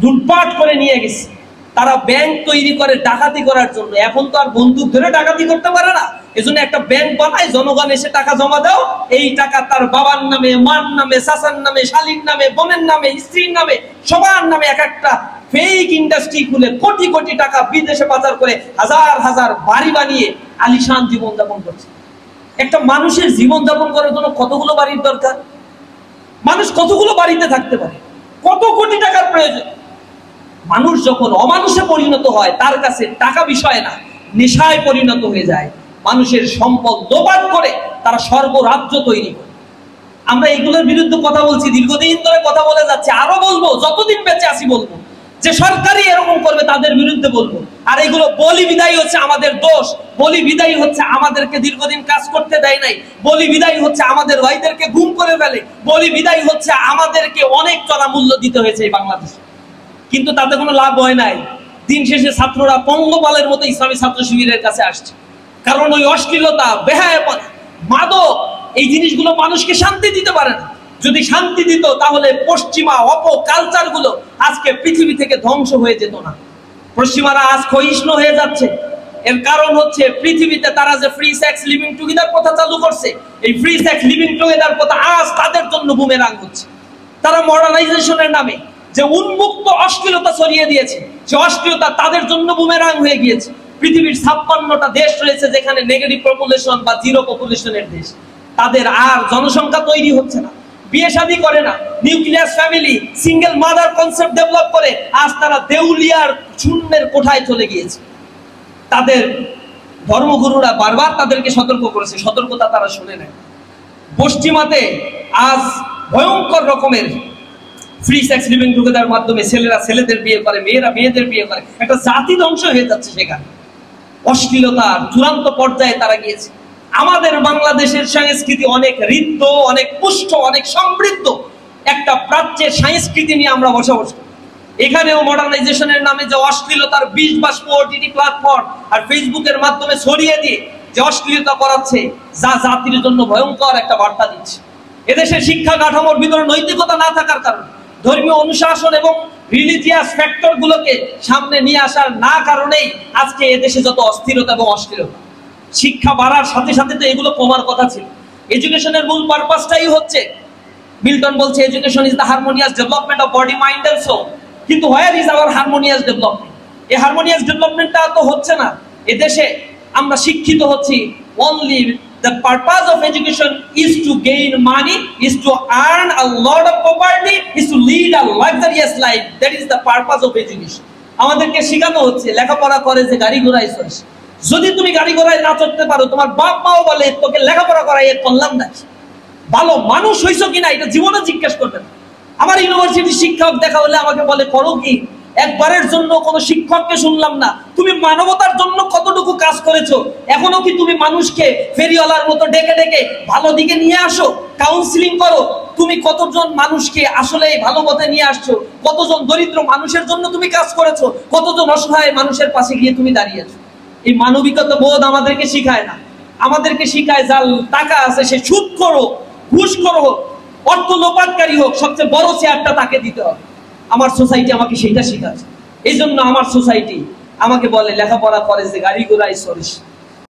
লুটপাট করে নিয়ে গেছে। তারা ব্যাংক তৈরি করে ডাকাতি করার জন্য। এখন তো আর বন্দুক ধরে ডাকাতি করতে পারে না, এজন্য একটা ব্যাংক বানায়, জনগণ এসে টাকা জমা দাও, এই টাকা তার বাবার নামে, মার নামে, চাচার নামে, শালীর নামে, বোনের নামে, স্ত্রীর নামে, সবার নামে এক একটা ফেক ইন্ডাস্ট্রি খুলে কোটি কোটি টাকা বিদেশে পাচার করে হাজার হাজার বাড়ি বানিয়ে আলিশান জীবনযাপন করছে। একটা মানুষের জীবনযাপন করার জন্য কতগুলো বাড়ির দরকার? মানুষ কতগুলো বাড়িতে থাকতে পারে? কত কোটি টাকার প্রয়োজন? মানুষ যখন অমানুষে পরিণত হয়, তার কাছে টাকা বিষয় না, নেশায় পরিণত হয়ে যায়। মানুষের সম্পদ লোপাট করে তারা সর্বরাজ্য তৈরি করে। আমরা এগুলোর বিরুদ্ধে কথা বলছি, দীর্ঘদিন ধরে কথা বলে যাচ্ছে, আরো বলবো, যতদিন বেঁচে আছি বলবো। যে সরকারই এরকম করবে তাদের বিরুদ্ধে বলবো। আর এগুলো বলি বিদায়ী হচ্ছে আমাদের দোষ, বলি বিদায়ী হচ্ছে আমাদেরকে দীর্ঘদিন কাজ করতে দেয় নাই, বলি বিদায়ী হচ্ছে আমাদের ভাইদেরকে গুম করে ফেলে, বলি বিদায়ী হচ্ছে আমাদেরকে অনেক চড়া মূল্য দিতে হয়েছে এই বাংলাদেশে। কিন্তু তাতে কোনো লাভ হয় নাই। দিন শেষে ছাত্ররা পঙ্গপালের মতো ইসলামী ছাত্র শিবিরের কাছে আসছে, কারণ ওই অশ্লীলতা, বেহায়াপনা, মাদক, এই জিনিসগুলো মানুষকে শান্তি দিতে পারে না। যদি শান্তি দিত তাহলে পশ্চিমা অপকালচার গুলো আজকে পৃথিবী থেকে ধ্বংস হয়ে যেত না। পশ্চিমারা আজ ক্ষয়িষ্ণু হয়ে যাচ্ছে, এর কারণ হচ্ছে পৃথিবীতে তারা যে ফ্রি সেক্স লিভিং টুগেদার কথা চালু করছে, এই ফ্রি সেক্স লিভিং টুগেদার কথা আজ তাদের জন্য বুমেরাং হচ্ছে। তারা মডার্নাইজেশনের নামে যে উন্মুক্ত অশ্লীলতা ছড়িয়ে দিয়েছে, সে অশ্লীলতা তাদের জন্য বুমেরাং হয়ে গিয়েছে। পৃথিবীর 56টা দেশ রয়েছে যেখানে নেগেটিভ পপুলেশন বা জিরো পপুলেশনের দেশ, তাদের আর জনসংখ্যা তৈরি হচ্ছে না, বিয়ে শাদী করে না, nucleus family, single mother concept develop করে আজ তারা দেউলিয়ার শূন্যের কোঠায় চলে গিয়েছে। তাদের ধর্মগুরুরা বারবার তাদেরকে সতর্ক করেছে, সতর্কতা তারা শুনে নেয়। পশ্চিমাতে আজ ভয়ঙ্কর রকমের ফ্রি সেক্স লিভিং টুগেদার মাধ্যমে ছেলেরা ছেলেদের বিয়ে করে, মেয়েরা মেয়েদের বিয়ে করে, একটা জাতি ধ্বংস হয়ে যাচ্ছে। সেখানে অশ্লীলতার চূড়ান্ত পর্যায়ে তারা গিয়েছে। আমাদের বাংলাদেশের সংস্কৃতি অনেক ঋদ্ধ, অনেক পুষ্ট, অনেক সমৃদ্ধ একটা প্রাচ্যের সংস্কৃতি নিয়ে আমরা বসবাস করি। এখানেও মডার্নাইজেশনের নামে যে অশ্লীলতার বিষ বাষ্প ওটিটি প্ল্যাটফর্ম আর ফেসবুকের মাধ্যমে ছড়িয়ে দিয়ে যে অশ্লীলতা করাচ্ছে, যা জাতির জন্য ভয়ঙ্কর একটা বার্তা দিচ্ছে। এদেশের শিক্ষা কাঠামোর ভিতরে নৈতিকতা না থাকার কারণে, ধর্মীয় অনুশাসন এবং রিলিজিয়াস ফ্যাক্টর গুলোকে সামনে নিয়ে আসার না কারণেই আজকে এদেশে যত অস্থিরতা এবং অশ্লীলতা। শিক্ষা বাড়ার সাথে সাথে তো এগুলো কমার কথা ছিল। এডুকেশনের মূল পারপাসটাই হচ্ছে, মিল্টন বলছে education is the harmonious development of body, mind and soul. কিন্তু where is our harmonious development? এই হারমোনিয়াস ডেভেলপমেন্টটা তো হচ্ছে না। এদেশে আমরা শিক্ষিত হচ্ছি, only the purpose of education is to gain money, is to earn a lot of property, is to lead a luxurious life. That is the purpose of education. আমাদেরকে শেখানো হচ্ছে লেখাপড়া করে যে গাড়ি ঘোড়ায় চড়ছে। যদি তুমি গাড়ি ঘোড়ায় না চড়তে পারো, তোমার বাপ মাও বলে তোকে লেখাপড়া করাই করলাম না, ভালো মানুষ হইছো কিনা এটা জীবনে জিজ্ঞেস করবে না। আমার ইউনিভার্সিটি শিক্ষক দেখা হলে আমাকে বলে করো কি? একবারের জন্য কোনো শিক্ষককে শুনলাম না তুমি মানবতার জন্য কতটুকু কাজ করেছো। এখনো কি তুমি মানুষকে ফেরিওয়ালার মতো ডেকে ডেকে ভালো দিকে নিয়ে আসো, কাউন্সিলিং করো? তুমি কতজন মানুষকে আসলে ভালো পথে নিয়ে আসছো? কতজন দরিদ্র মানুষের জন্য তুমি কাজ করেছো? কতজন অসহায় মানুষের পাশে গিয়ে তুমি দাঁড়িয়েছো? এই মানবিকতা বোধ আমাদেরকে শিখায় না। আমাদেরকে শিখায় যার টাকা আছে সে সুদ করো, ঘুষ করো, অর্থ লোপাটকারী হোক, সবচেয়ে বড় চেয়ারটা তাকে দিতে হবে। আমার সোসাইটি আমাকে সেটা শিখাচ্ছে। এই জন্য আমার সোসাইটি আমাকে বলে লেখাপড়া করে যে গাড়ি ঘোড়ায় চড়িস।